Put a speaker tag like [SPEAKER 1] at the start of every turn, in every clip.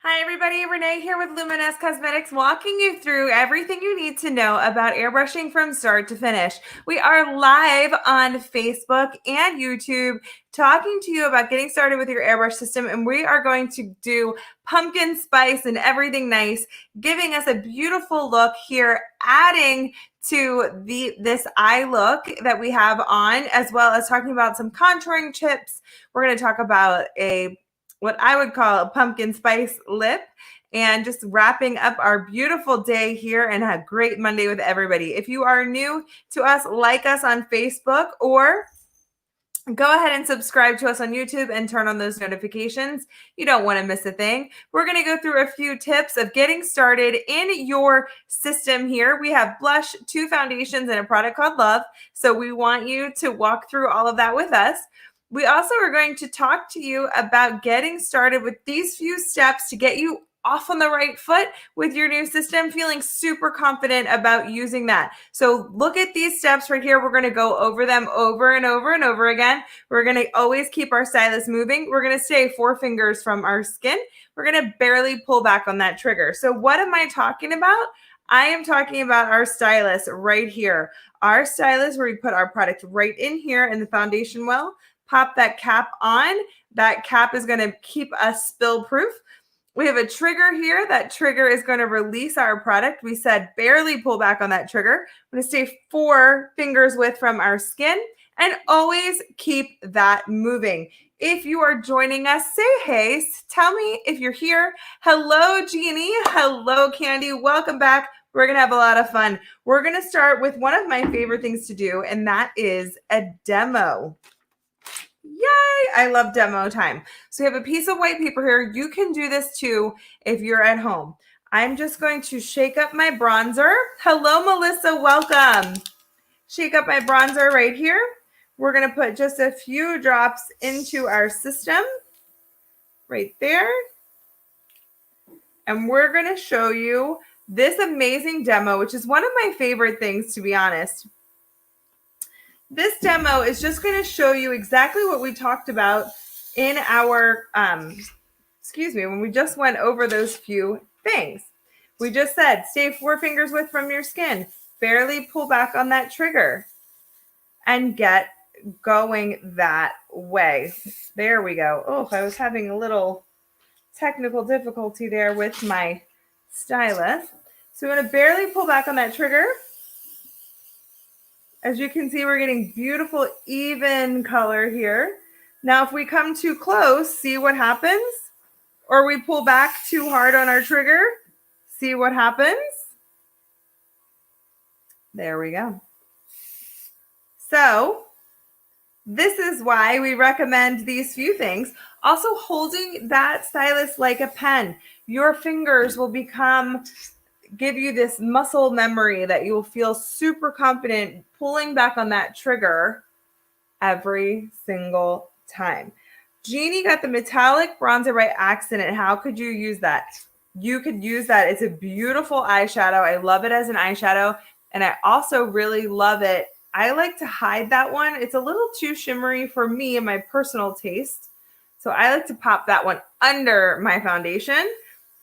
[SPEAKER 1] Hi everybody, Renee here with Luminous Cosmetics, walking you through everything you need to know about airbrushing from start to finish. We are live on Facebook and YouTube talking to you about getting started with your airbrush system, and we are going to do pumpkin spice and everything nice, giving us a beautiful look here, adding to this eye look that we have on, as well as talking about some contouring tips. We're going to talk about what I would call a pumpkin spice lip, and just wrapping up our beautiful day here and a great Monday with everybody. If you are new to us, like us on Facebook or go ahead and subscribe to us on YouTube and turn on those notifications. You don't want to miss a thing. We're going to go through a few tips of getting started in your system here. We have blush, 2 foundations, and a product called Love. So we want you to walk through all of that with us. We also are going to talk to you about getting started with these few steps to get you off on the right foot with your new system, feeling super confident about using that. So look at these steps right here. We're going to go over them over and over and over again. We're going to always keep our stylus moving. We're going to stay 4 fingers from our skin. We're going to barely pull back on that trigger. So what am I talking about? I am talking about our stylus right here. Our stylus where we put our product right in here in the foundation well. Pop that cap on. That cap is going to keep us spill proof. We have a trigger here. That trigger is going to release our product. We said barely pull back on that trigger. I'm going to stay 4 fingers width from our skin and always keep that moving. If you are joining us, say hey. Tell me if you're here. Hello, Jeannie. Hello, Candy. Welcome back. We're going to have a lot of fun. We're going to start with one of my favorite things to do, and that is a demo. Yay! I love demo time. So we have a piece of white paper here. You can do this too if you're at home. I'm just going to shake up my bronzer. Hello, Melissa. Welcome. Shake up my bronzer right here. We're going to put just a few drops into our system right there. And we're going to show you this amazing demo, which is one of my favorite things, to be honest. This demo is just going to show you exactly what we talked about in our, when we just went over those few things. We just said, stay 4 fingers width from your skin, barely pull back on that trigger, and get going that way. There we go. Oh, I was having a little technical difficulty there with my stylus. So we're going to barely pull back on that trigger. As you can see, we're getting beautiful, even color here. Now, if we come too close, see what happens? Or we pull back too hard on our trigger, see what happens? There we go. So this is why we recommend these few things. Also, holding that stylus like a pen. Your fingers will give you this muscle memory that you will feel super confident pulling back on that trigger every single time. Jeannie got the metallic bronzer by accident. How could you use that? You could use that. It's a beautiful eyeshadow. I love it as an eyeshadow, and I also really love it. I like to hide that one. It's a little too shimmery for me and my personal taste. So I like to pop that one under my foundation.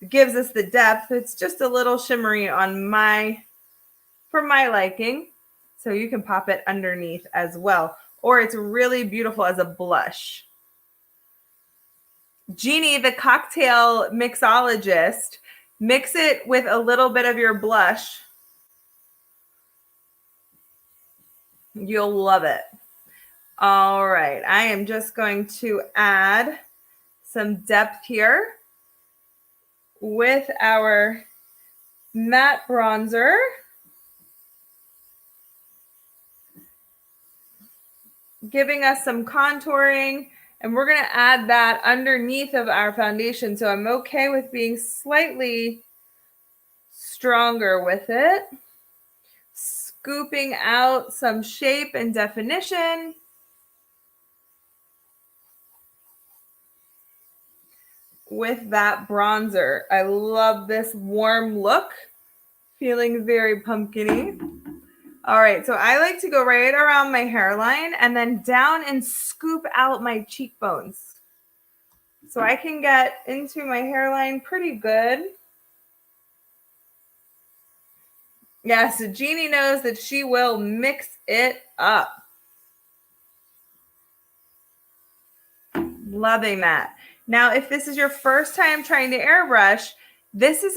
[SPEAKER 1] It gives us the depth. It's just a little shimmery for my liking. So you can pop it underneath as well. Or it's really beautiful as a blush. Jeannie, the cocktail mixologist, mix it with a little bit of your blush. You'll love it. All right. I am just going to add some depth here with our matte bronzer. Giving us some contouring, and we're going to add that underneath of our foundation. So I'm okay with being slightly stronger with it. Scooping out some shape and definition. With that bronzer. I love this warm look. Feeling very pumpkin-y. All right, so I like to go right around my hairline and then down and scoop out my cheekbones. So I can get into my hairline pretty good. Yeah, so Jeannie knows that she will mix it up. Loving that. Now, if this is your first time trying to airbrush, this is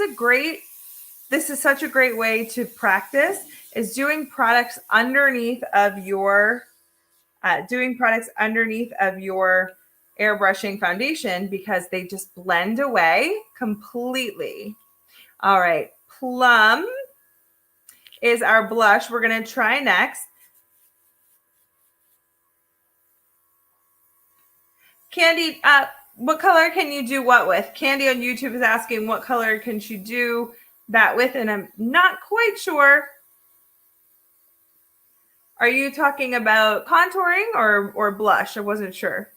[SPEAKER 1] such a great way to practice, is doing products underneath of your airbrushing foundation, because they just blend away completely. All right, Plum is our blush we're going to try next. Candy, what color can you do what with? Candy on YouTube is asking what color can she do that with, and I'm not quite sure. Are you talking about contouring or blush? I wasn't sure.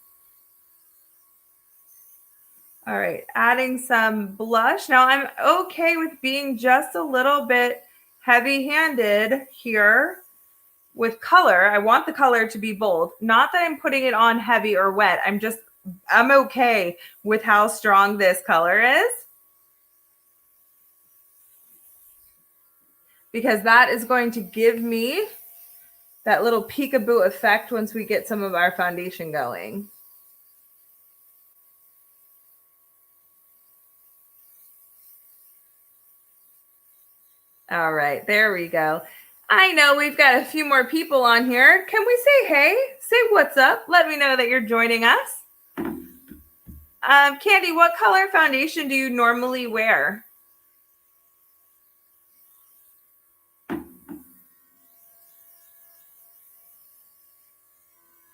[SPEAKER 1] All right, adding some blush. Now I'm okay with being just a little bit heavy-handed here with color. I want the color to be bold. Not that I'm putting it on heavy or wet. I'm okay with how strong this color is, because that is going to give me that little peekaboo effect once we get some of our foundation going. All right, there we go. I know we've got a few more people on here. Can we say hey? Say what's up. Let me know that you're joining us. Candy, what color foundation do you normally wear?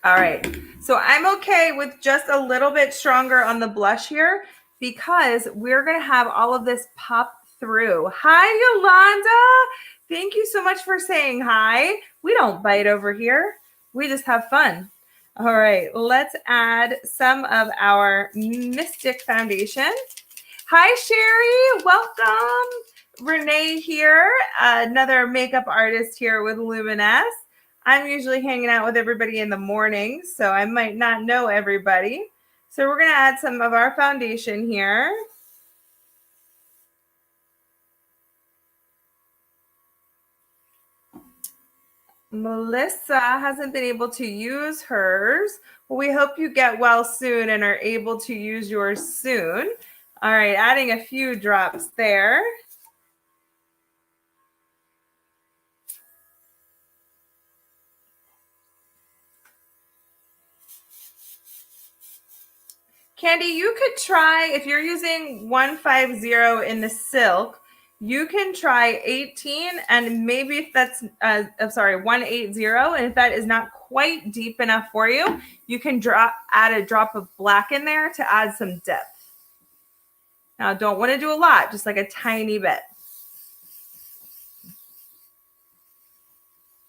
[SPEAKER 1] All right, so I'm okay with just a little bit stronger on the blush here, because we're gonna have all of this pop through. Hi, Yolanda. Thank you so much for saying hi. We don't bite over here. We just have fun. All right, let's add some of our Mystic foundation. Hi, Sherry. Welcome. Renee here, another makeup artist here with Luminous. I'm usually hanging out with everybody in the morning, so I might not know everybody. So we're going to add some of our foundation here. Melissa hasn't been able to use hers. Well, we hope you get well soon and are able to use yours soon. All right, adding a few drops there. Candy, you could try, if you're using 150 in the silk, you can try 18, and maybe if that's, 180, and if that is not quite deep enough for you, you can add a drop of black in there to add some depth. Now, don't want to do a lot, just like a tiny bit.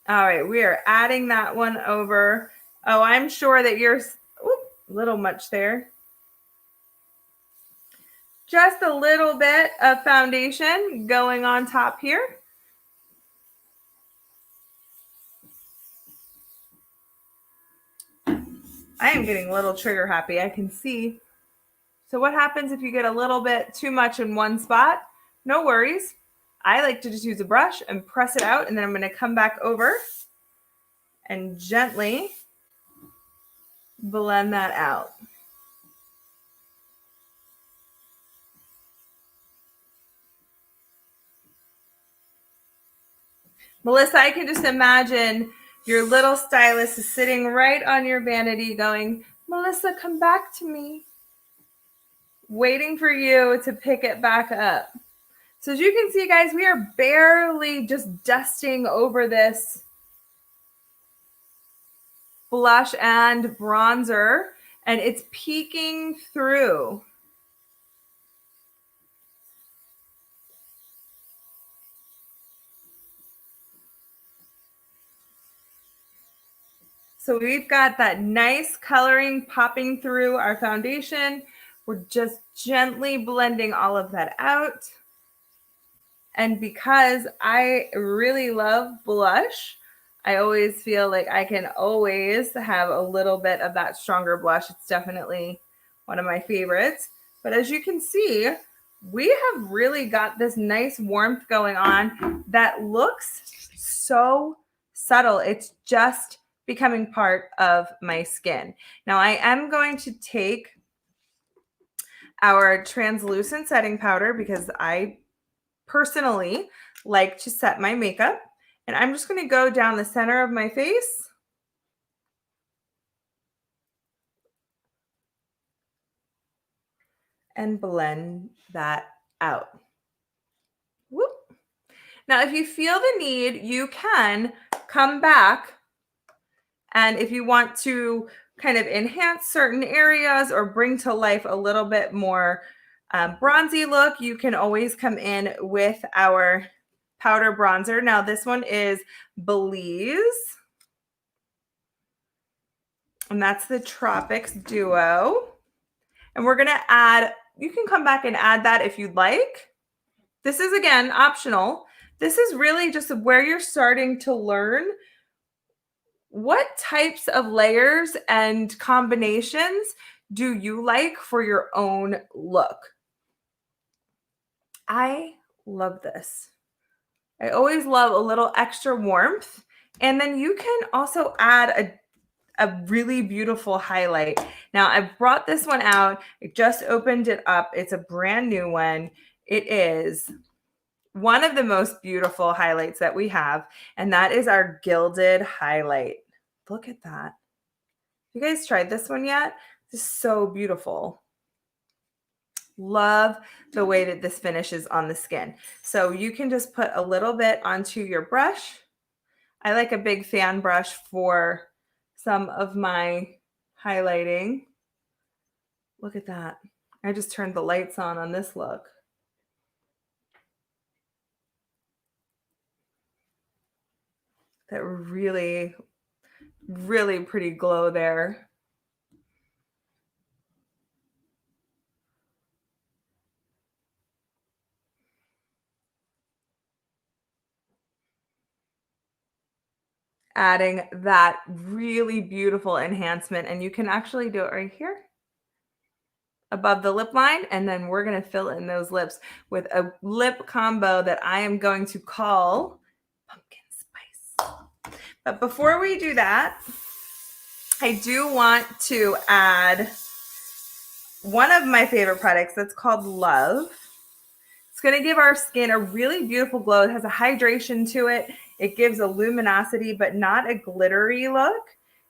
[SPEAKER 1] All right, we are adding that one over. Oh, I'm sure that you're a little much there. Just a little bit of foundation going on top here. I am getting a little trigger happy, I can see. So what happens if you get a little bit too much in one spot? No worries. I like to just use a brush and press it out, and then I'm going to come back over and gently blend that out. Melissa, I can just imagine your little stylist is sitting right on your vanity going, Melissa, come back to me, waiting for you to pick it back up. So as you can see, guys, we are barely just dusting over this blush and bronzer, and it's peeking through. So we've got that nice coloring popping through our foundation. We're just gently blending all of that out. And because I really love blush, I always feel like I can always have a little bit of that stronger blush. It's definitely one of my favorites. But as you can see, we have really got this nice warmth going on that looks so subtle. It's just becoming part of my skin. Now I am going to take our translucent setting powder because I personally like to set my makeup. And I'm just going to go down the center of my face. And blend that out. Whoop. Now, if you feel the need, you can come back, and if you want to kind of enhance certain areas or bring to life a little bit more bronzy look, you can always come in with our powder bronzer. Now, this one is Belize, and that's the Tropics Duo. And we're going to add, you can come back and add that if you'd like. This is, again, optional. This is really just where you're starting to learn what types of layers and combinations do you like for your own look. I love this. I always love a little extra warmth. And then you can also add a really beautiful highlight. Now, I brought this one out. I just opened it up. It's a brand new one. It is one of the most beautiful highlights that we have, and that is our gilded highlight. Look at that. You guys tried this one yet? This is so beautiful. Love the way that this finishes on the skin. So you can just put a little bit onto your brush. I like a big fan brush for some of my highlighting. Look at that. I just turned the lights on this look. That really, really pretty glow there. Adding that really beautiful enhancement, and you can actually do it right here above the lip line, and then we're going to fill in those lips with a lip combo that I am going to call pumpkin spice. But before we do that, I do want to add one of my favorite products that's called Love. It's going to give our skin a really beautiful glow. It has a hydration to it. It gives a luminosity, but not a glittery look.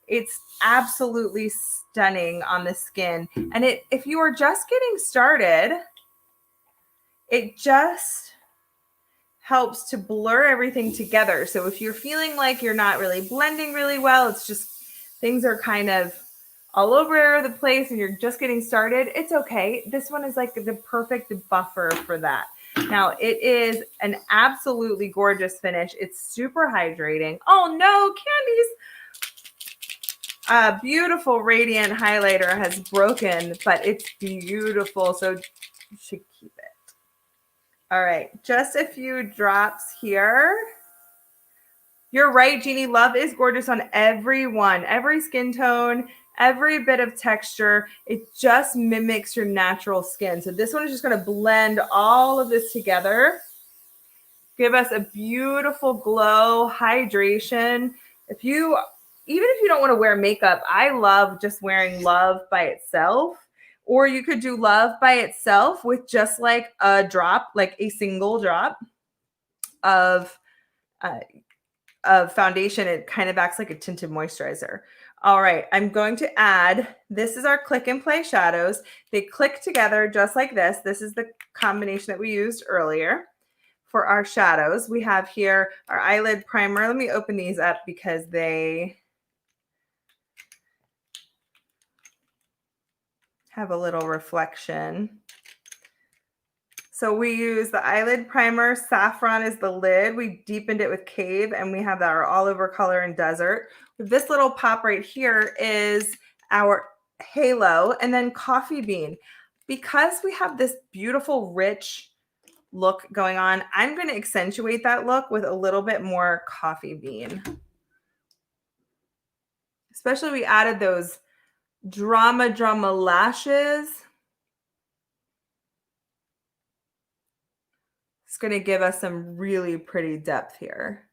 [SPEAKER 1] It's absolutely stunning on the skin. And if you are just getting started, it just helps to blur everything together. So if you're feeling like you're not really blending really well, it's just things are kind of all over the place and you're just getting started, it's okay. This one is like the perfect buffer for that. Now, it is an absolutely gorgeous finish. It's super hydrating. Oh no, Candy's beautiful radiant highlighter has broken, but it's beautiful, so you should keep it. All right, just a few drops here. You're right, Jeannie. Love is gorgeous on everyone, every skin tone, every bit of texture. It just mimics your natural skin. So this one is just going to blend all of this together. Give us a beautiful glow, hydration. Even if you don't want to wear makeup, I love just wearing Love by itself. Or you could do Love by itself with just like a drop, like a single drop of foundation. It kind of acts like a tinted moisturizer. All right, I'm going to add, this is our Click and Play shadows. They click together just like this. This is the combination that we used earlier for our shadows. We have here our eyelid primer. Let me open these up because they have a little reflection. So we use the eyelid primer. Saffron is the lid. We deepened it with Cave, and we have our all over color in Desert. This little pop right here is our halo, and then Coffee Bean. Because we have this beautiful, rich look going on, I'm going to accentuate that look with a little bit more Coffee Bean. Especially we added those Drama Lashes. It's going to give us some really pretty depth here.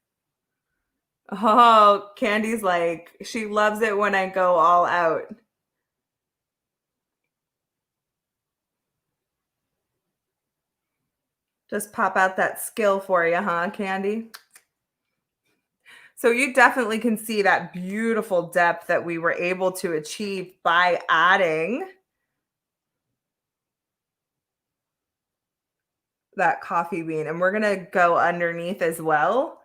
[SPEAKER 1] Oh, Candy's like, she loves it when I go all out. Just pop out that skill for you, huh, Candy? So you definitely can see that beautiful depth that we were able to achieve by adding that coffee bean. And we're going to go underneath as well.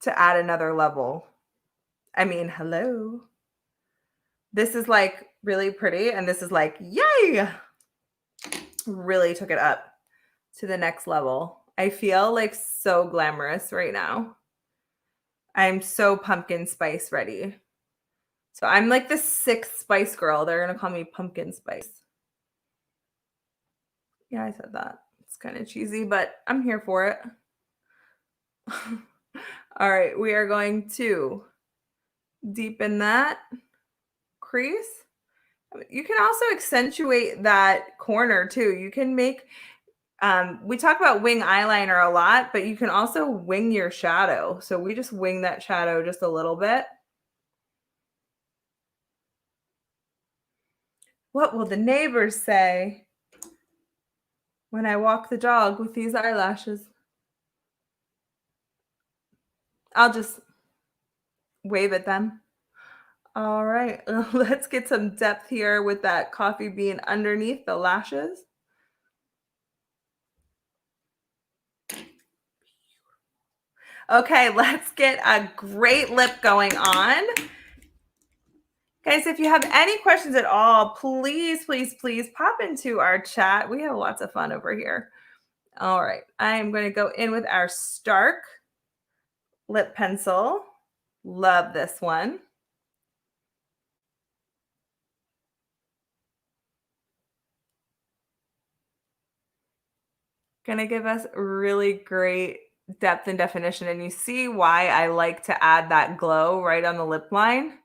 [SPEAKER 1] To add another level. I mean, hello. This is like really pretty, and this is like, yay! Really took it up to the next level. I feel like so glamorous right now. I'm so pumpkin spice ready. So I'm like the 6th spice girl. They're going to call me pumpkin spice. Yeah, I said that. It's kind of cheesy, but I'm here for it. All right, we are going to deepen that crease. You can also accentuate that corner too. You can make, we talk about wing eyeliner a lot, but you can also wing your shadow. So we just wing that shadow just a little bit. What will the neighbors say when I walk the dog with these eyelashes? I'll just wave at them. All right, let's get some depth here with that coffee bean underneath the lashes. Okay, let's get a great lip going on. Guys, if you have any questions at all, please, please, please pop into our chat. We have lots of fun over here. All right, I am going to go in with our Stark lip pencil. Love this one. Going to give us really great depth and definition. And you see why I like to add that glow right on the lip line.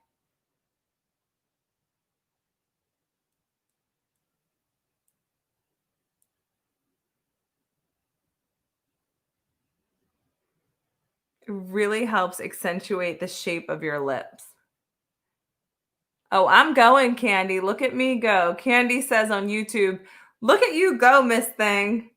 [SPEAKER 1] It really helps accentuate the shape of your lips. Oh, I'm going, Candy. Look at me go. Candy says on YouTube, look at you go, Miss Thing.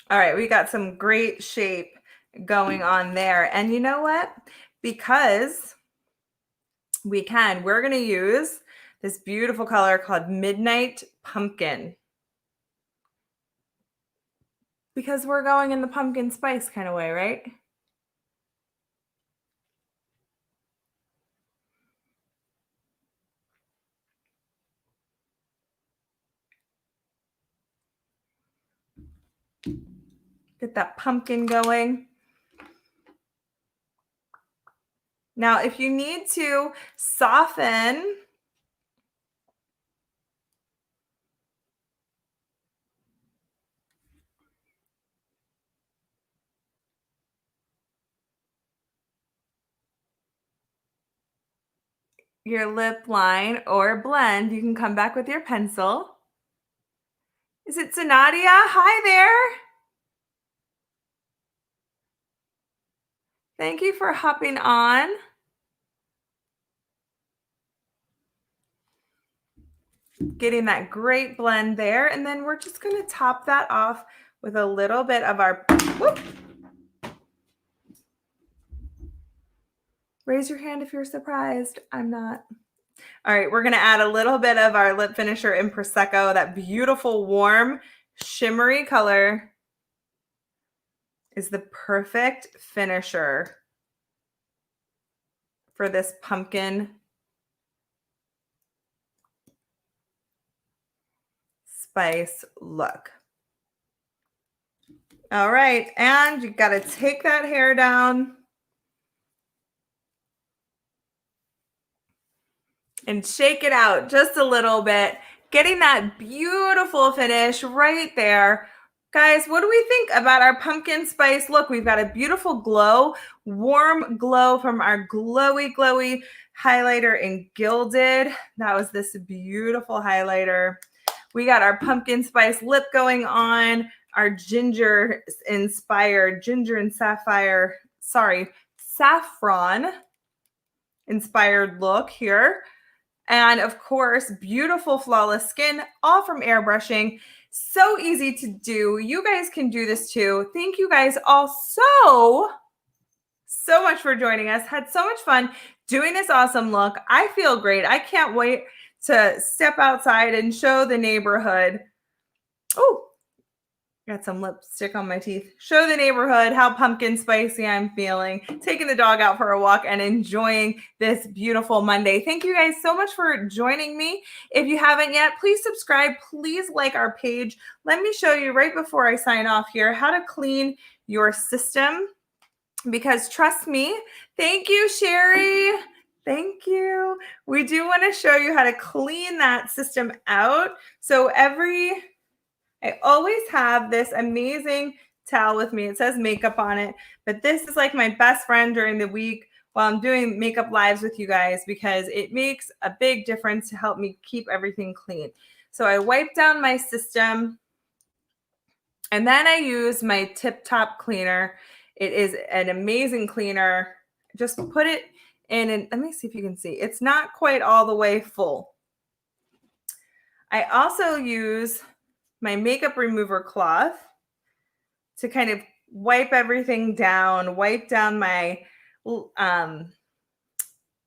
[SPEAKER 1] All right, we got some great shape going on there. And you know what? Because we're going to use this beautiful color called Midnight Pumpkin. Because we're going in the pumpkin spice kind of way, right? Get that pumpkin going. Now, if you need to soften your lip line or blend, you can come back with your pencil. Is it Sanadia? Hi there. Thank you for hopping on. Getting that great blend there. And then we're just going to top that off with a little bit of our, whoop. Raise your hand if you're surprised. I'm not. All right, we're going to add a little bit of our lip finisher in Prosecco, that beautiful, warm, shimmery color is the perfect finisher for this pumpkin spice look. All right, and you got to take that hair down and shake it out just a little bit, getting that beautiful finish right there. Guys, what do we think about our pumpkin spice look? We've got a beautiful glow, warm glow from our glowy highlighter in Gilded. That was this beautiful highlighter. We got our pumpkin spice lip going on, our ginger inspired, ginger and sapphire, sorry, saffron inspired look here. And of course, beautiful, flawless skin, all from airbrushing. So easy to do. You guys can do this too. Thank you guys all so much for joining us. Had so much fun doing this awesome look. I feel great. I can't wait to step outside and show the neighborhood. Oh, got some lipstick on my teeth. Show the neighborhood how pumpkin spicy I'm feeling. Taking the dog out for a walk and enjoying this beautiful Monday. Thank you guys so much for joining me. If you haven't yet, please subscribe. Please like our page. Let me show you right before I sign off here how to clean your system. Because trust me, thank you, Sherry. Thank you. We do want to show you how to clean that system out. So I always have this amazing towel with me. It says makeup on it, but this is like my best friend during the week while I'm doing makeup lives with you guys because it makes a big difference to help me keep everything clean. So I wipe down my system and then I use my Tip Top cleaner. It is an amazing cleaner. Just put it in and let me see if you can see. It's not quite all the way full. I also use my makeup remover cloth to kind of wipe everything down, wipe down my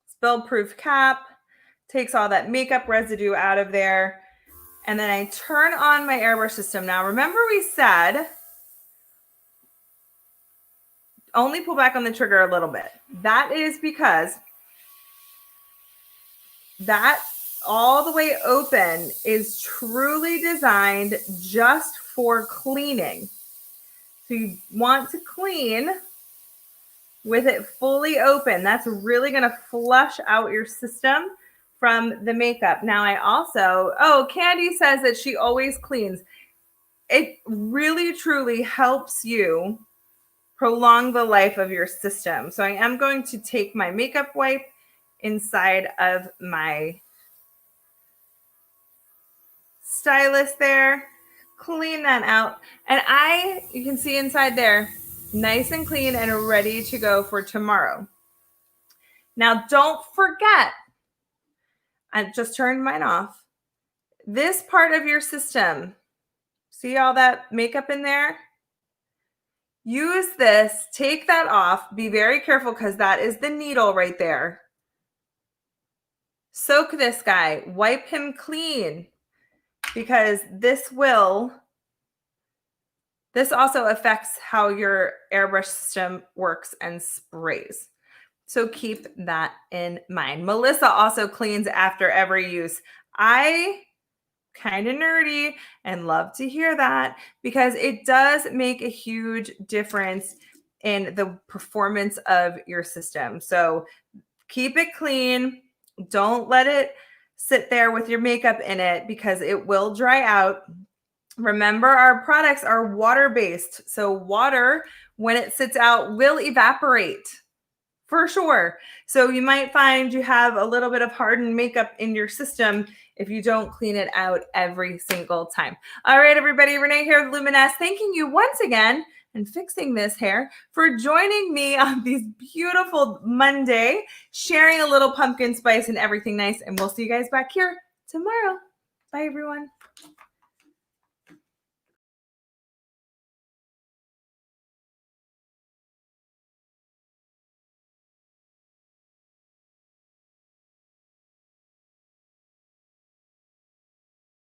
[SPEAKER 1] spill-proof cap, takes all that makeup residue out of there, and then I turn on my airbrush system. Now, remember we said only pull back on the trigger a little bit. That is because that all the way open is truly designed just for cleaning. So you want to clean with it fully open. That's really going to flush out your system from the makeup. Now I also, Candy says that she always cleans. It really, truly helps you prolong the life of your system. So I am going to take my makeup wipe inside of my stylus there, clean that out. And you can see inside there, nice and clean and ready to go for tomorrow. Now, don't forget, I just turned mine off. This part of your system, see all that makeup in there? Use this, take that off. Be very careful because that is the needle right there. Soak this guy, wipe him clean because this also affects how your airbrush system works and sprays. So keep that in mind. Melissa also cleans after every use. I kind of nerdy and love to hear that because it does make a huge difference in the performance of your system. So keep it clean. Don't let it sit there with your makeup in it because it will dry out. Remember, our products are water-based. So water, when it sits out, will evaporate for sure. So you might find you have a little bit of hardened makeup in your system if you don't clean it out every single time. All right, everybody, Renee here with Luminous, thanking you once again and fixing this hair for joining me on this beautiful Monday, sharing a little pumpkin spice and everything nice. And we'll see you guys back here tomorrow. Bye, everyone.